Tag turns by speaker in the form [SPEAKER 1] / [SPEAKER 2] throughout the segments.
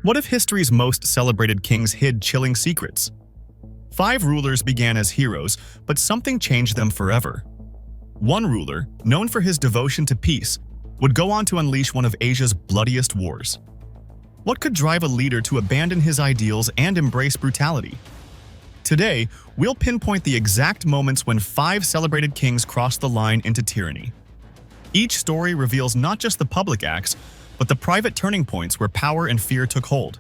[SPEAKER 1] What if history's most celebrated kings hid chilling secrets? 5 rulers began as heroes, but something changed them forever. One ruler, known for his devotion to peace, would go on to unleash one of Asia's bloodiest wars. What could drive a leader to abandon his ideals and embrace brutality? Today, we'll pinpoint the exact moments when 5 celebrated kings crossed the line into tyranny. Each story reveals not just the public acts, but the private turning points where power and fear took hold.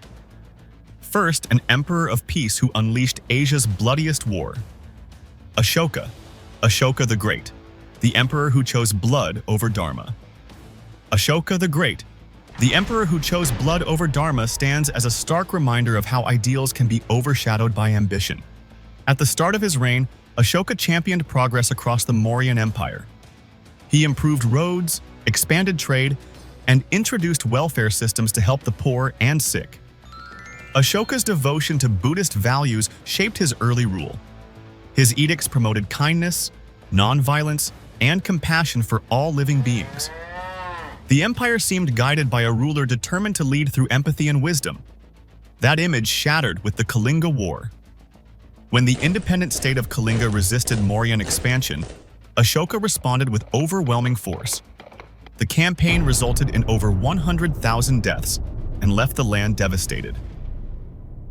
[SPEAKER 1] First, an emperor of peace who unleashed Asia's bloodiest war. Ashoka the Great, the emperor who chose blood over dharma. Ashoka the Great, the emperor who chose blood over dharma, stands as a stark reminder of how ideals can be overshadowed by ambition. At the start of his reign, Ashoka championed progress across the Mauryan Empire. He improved roads, expanded trade, and introduced welfare systems to help the poor and sick. Ashoka's devotion to Buddhist values shaped his early rule. His edicts promoted kindness, non-violence, and compassion for all living beings. The empire seemed guided by a ruler determined to lead through empathy and wisdom. That image shattered with the Kalinga War. When the independent state of Kalinga resisted Mauryan expansion, Ashoka responded with overwhelming force. The campaign resulted in over 100,000 deaths and left the land devastated.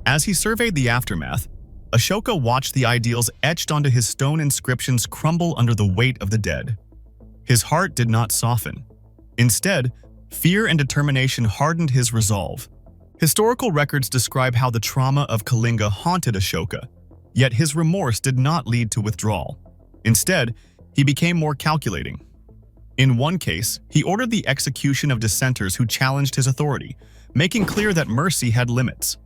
[SPEAKER 1] As he surveyed the aftermath, Ashoka watched the ideals etched onto his stone inscriptions crumble under the weight of the dead. His heart did not soften. Instead, fear and determination hardened his resolve. Historical records describe how the trauma of Kalinga haunted Ashoka, yet his remorse did not lead to withdrawal. Instead, he became more calculating. In one case, he ordered the execution of dissenters who challenged his authority, making clear that mercy had limits.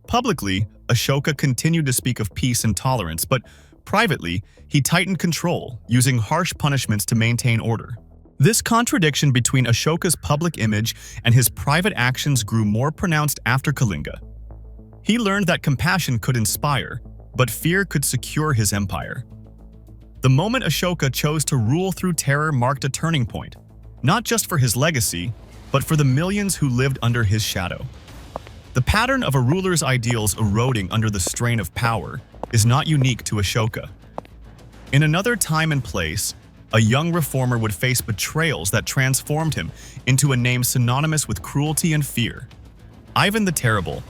[SPEAKER 1] Publicly, Ashoka continued to speak of peace and tolerance, but privately, he tightened control, using harsh punishments to maintain order. This contradiction between Ashoka's public image and his private actions grew more pronounced after Kalinga. He learned that compassion could inspire, but fear could secure his empire. The moment Ashoka chose to rule through terror marked a turning point, not just for his legacy, but for the millions who lived under his shadow. The pattern of a ruler's ideals eroding under the strain of power is not unique to Ashoka. In another time and place, a young reformer would face betrayals that transformed him into a name synonymous with cruelty and fear. Ivan the Terrible,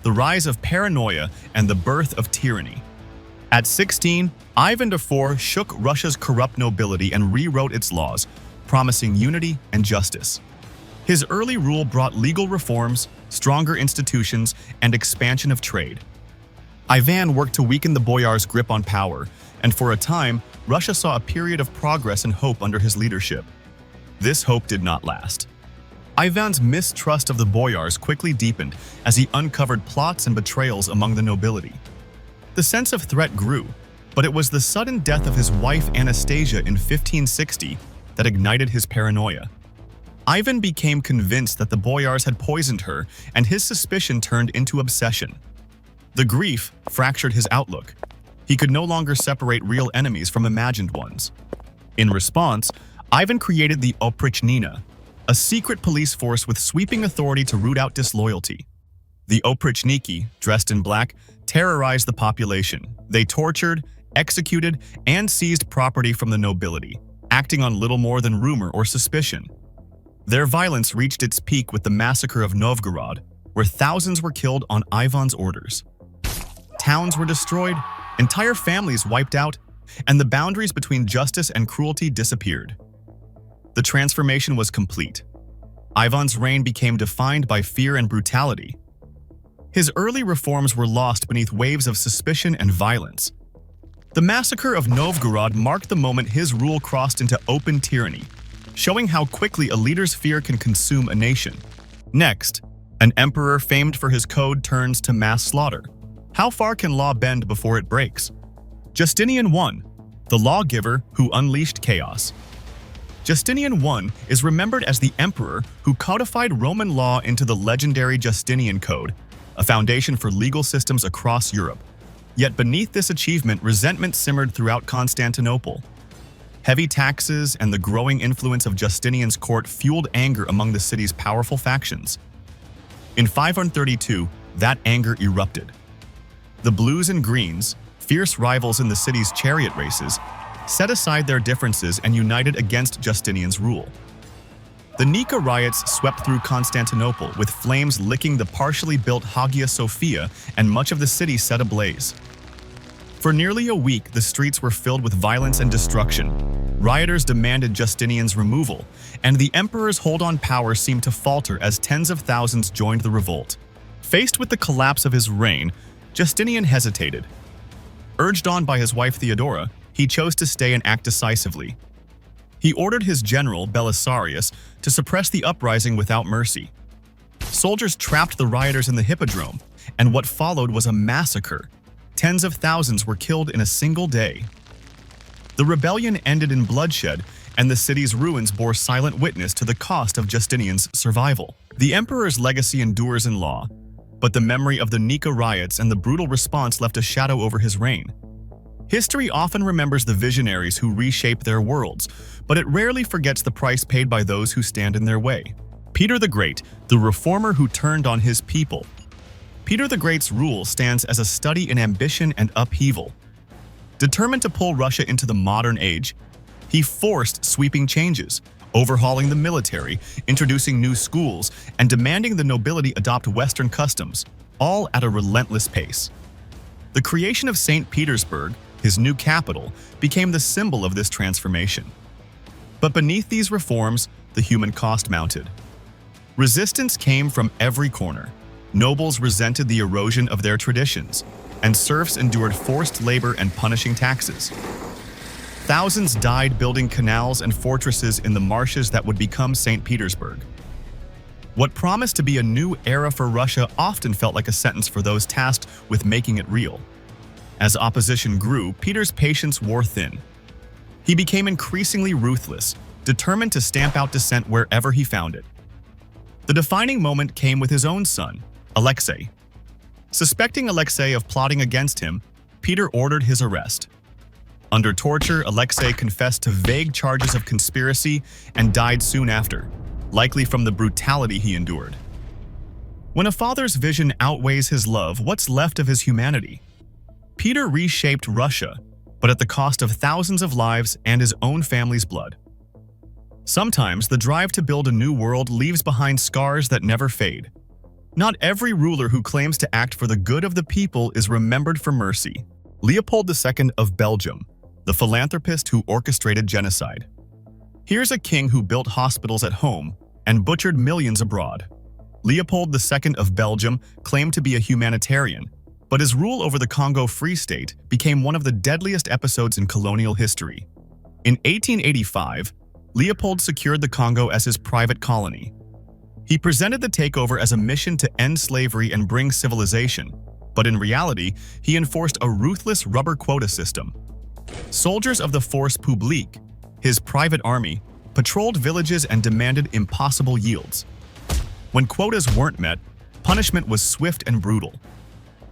[SPEAKER 1] the rise of paranoia and the birth of tyranny. At 16, Ivan IV shook Russia's corrupt nobility and rewrote its laws, promising unity and justice. His early rule brought legal reforms, stronger institutions, and expansion of trade. Ivan worked to weaken the boyars' grip on power, and for a time, Russia saw a period of progress and hope under his leadership. This hope did not last. Ivan's mistrust of the boyars quickly deepened as he uncovered plots and betrayals among the nobility. The sense of threat grew, but it was the sudden death of his wife Anastasia in 1560 that ignited his paranoia. Ivan became convinced that the boyars had poisoned her, and his suspicion turned into obsession. The grief fractured his outlook. He could no longer separate real enemies from imagined ones. In response, Ivan created the Oprichnina, a secret police force with sweeping authority to root out disloyalty. The Oprichniki, dressed in black, terrorized the population. They tortured, executed, and seized property from the nobility, acting on little more than rumor or suspicion. Their violence reached its peak with the massacre of Novgorod, where thousands were killed on Ivan's orders. Towns were destroyed, entire families wiped out, and the boundaries between justice and cruelty disappeared. The transformation was complete. Ivan's reign became defined by fear and brutality. His early reforms were lost beneath waves of suspicion and violence. The massacre of Novgorod marked the moment his rule crossed into open tyranny, showing how quickly a leader's fear can consume a nation. Next, an emperor famed for his code turns to mass slaughter. How far can law bend before it breaks? Justinian I, the lawgiver who unleashed chaos. Justinian I is remembered as the emperor who codified Roman law into the legendary Justinian Code, a foundation for legal systems across Europe. Yet beneath this achievement, resentment simmered throughout Constantinople. Heavy taxes and the growing influence of Justinian's court fueled anger among the city's powerful factions. In 532, that anger erupted. The Blues and Greens, fierce rivals in the city's chariot races, set aside their differences and united against Justinian's rule. The Nika riots swept through Constantinople, with flames licking the partially built Hagia Sophia and much of the city set ablaze. For nearly a week, the streets were filled with violence and destruction. Rioters demanded Justinian's removal, and the emperor's hold on power seemed to falter as tens of thousands joined the revolt. Faced with the collapse of his reign, Justinian hesitated. Urged on by his wife Theodora, he chose to stay and act decisively. He ordered his general, Belisarius, to suppress the uprising without mercy. Soldiers trapped the rioters in the hippodrome, and what followed was a massacre. Tens of thousands were killed in a single day. The rebellion ended in bloodshed, and the city's ruins bore silent witness to the cost of Justinian's survival. The emperor's legacy endures in law, but the memory of the Nika riots and the brutal response left a shadow over his reign. History often remembers the visionaries who reshape their worlds, but it rarely forgets the price paid by those who stand in their way. Peter the Great, the reformer who turned on his people. Peter the Great's rule stands as a study in ambition and upheaval. Determined to pull Russia into the modern age, he forced sweeping changes, overhauling the military, introducing new schools, and demanding the nobility adopt Western customs, all at a relentless pace. The creation of St. Petersburg, his new capital, became the symbol of this transformation. But beneath these reforms, the human cost mounted. Resistance came from every corner. Nobles resented the erosion of their traditions, and serfs endured forced labor and punishing taxes. Thousands died building canals and fortresses in the marshes that would become St. Petersburg. What promised to be a new era for Russia often felt like a sentence for those tasked with making it real. As opposition grew, Peter's patience wore thin. He became increasingly ruthless, determined to stamp out dissent wherever he found it. The defining moment came with his own son, Alexei. Suspecting Alexei of plotting against him, Peter ordered his arrest. Under torture, Alexei confessed to vague charges of conspiracy and died soon after, likely from the brutality he endured. When a father's vision outweighs his love, what's left of his humanity? Peter reshaped Russia, but at the cost of thousands of lives and his own family's blood. Sometimes the drive to build a new world leaves behind scars that never fade. Not every ruler who claims to act for the good of the people is remembered for mercy. Leopold II of Belgium, the philanthropist who orchestrated genocide. Here's a king who built hospitals at home and butchered millions abroad. Leopold II of Belgium claimed to be a humanitarian, but his rule over the Congo Free State became one of the deadliest episodes in colonial history. In 1885, Leopold secured the Congo as his private colony. He presented the takeover as a mission to end slavery and bring civilization, but in reality, he enforced a ruthless rubber quota system. Soldiers of the Force Publique, his private army, patrolled villages and demanded impossible yields. When quotas weren't met, punishment was swift and brutal.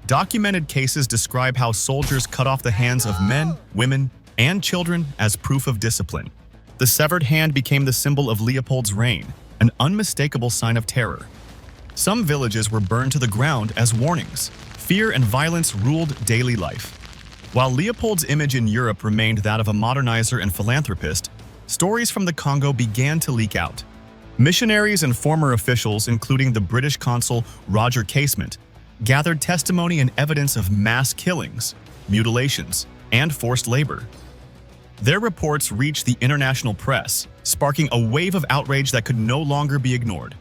[SPEAKER 1] Documented cases describe how soldiers cut off the hands of men, women, and children as proof of discipline. The severed hand became the symbol of Leopold's reign, an unmistakable sign of terror. Some villages were burned to the ground as warnings. Fear and violence ruled daily life. While Leopold's image in Europe remained that of a modernizer and philanthropist, stories from the Congo began to leak out. Missionaries and former officials, including the British consul Roger Casement, gathered testimony and evidence of mass killings, mutilations, and forced labor. Their reports reached the international press, sparking a wave of outrage that could no longer be ignored.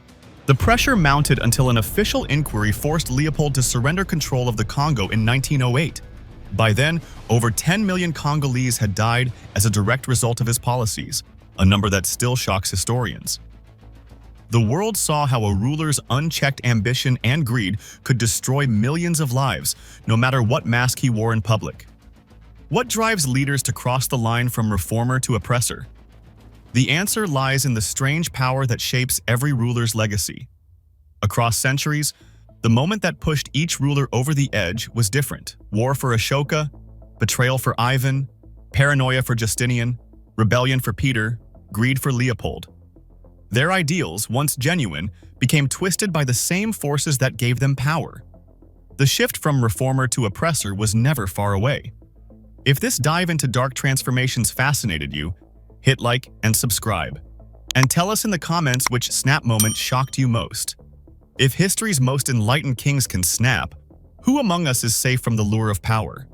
[SPEAKER 1] The pressure mounted until an official inquiry forced Leopold to surrender control of the Congo in 1908. By then, over 10 million Congolese had died as a direct result of his policies, a number that still shocks historians. The world saw how a ruler's unchecked ambition and greed could destroy millions of lives, no matter what mask he wore in public. What drives leaders to cross the line from reformer to oppressor? The answer lies in the strange power that shapes every ruler's legacy. Across centuries, the moment that pushed each ruler over the edge was different. War for Ashoka, betrayal for Ivan, paranoia for Justinian, rebellion for Peter, greed for Leopold. Their ideals, once genuine, became twisted by the same forces that gave them power. The shift from reformer to oppressor was never far away. If this dive into dark transformations fascinated you, hit like and subscribe. And tell us in the comments which snap moment shocked you most. If history's most enlightened kings can snap, who among us is safe from the lure of power?